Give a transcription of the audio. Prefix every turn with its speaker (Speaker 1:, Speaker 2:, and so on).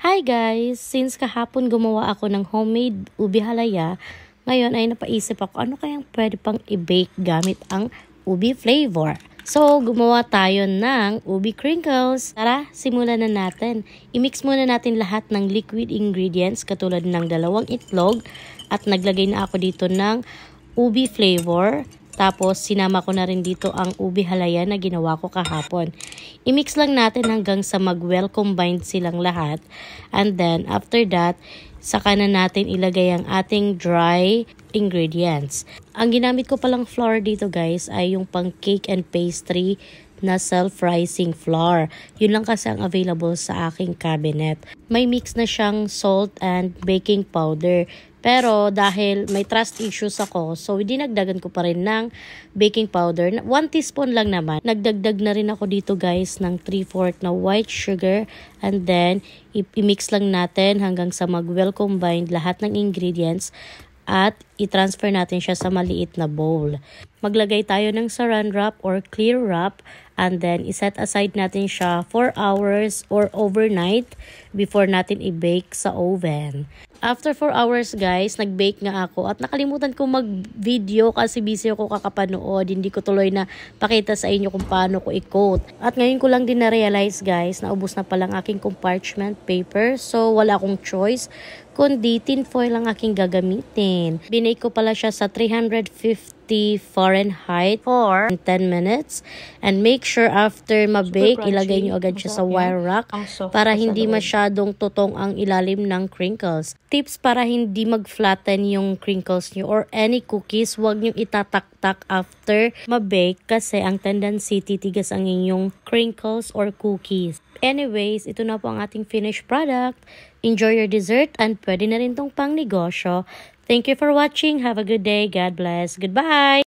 Speaker 1: Hi guys! Since kahapon gumawa ako ng homemade ubi halaya, ngayon ay napaisip ako ano kayang pwede pang i-bake gamit ang ubi flavor. So, gumawa tayo ng ubi crinkles. Tara, simulan na natin. I-mix muna natin lahat ng liquid ingredients katulad ng 2 itlog at naglagay na ako dito ng ubi flavor. Tapos, sinama ko na rin dito ang ubi halaya na ginawa ko kahapon. I-mix lang natin hanggang sa mag-well combined silang lahat. And then, after that, saka na natin ilagay ang ating dry ingredients. Ang ginamit ko palang flour dito guys ay yung pang cake and pastry na self-rising flour. Yun lang kasi ang available sa aking cabinet. May mix na siyang salt and baking powder. Pero dahil may trust issues ako, so dinagdagan ko pa rin ng baking powder. 1 teaspoon lang naman. Nagdagdag na rin ako dito guys ng 3/4 na white sugar. And then, i-mix lang natin hanggang sa mag-well combined lahat ng ingredients. At i-transfer natin siya sa maliit na bowl. Maglagay tayo ng saran wrap or clear wrap and then iset aside natin siya 4 hours or overnight before natin i-bake sa oven. After 4 hours guys, nag-bake nga ako at nakalimutan ko mag-video kasi busy ako kakapanood. Hindi ko tuloy na pakita sa inyo kung paano ko i-coat. At ngayon ko lang din na-realize guys, naubos na palang aking compartment paper. So wala akong choice kundi tin foil ang aking gagamitin. Binake ko pala siya sa 350 Fahrenheit for 10 minutes. And make sure after ma-bake, ilagay nyo agad siya sa wire rack para hindi masyadong tutong ang ilalim ng crinkles. Tips para hindi mag-flatten yung crinkles nyo or any cookies, huwag nyo itataktak after ma-bake kasi ang tendency titigas ang inyong crinkles or cookies. Anyways, ito na po ang ating finished product. Enjoy your dessert and pwede na rin tong pang negosyo. Thank you for watching. Have a good day. God bless. Goodbye!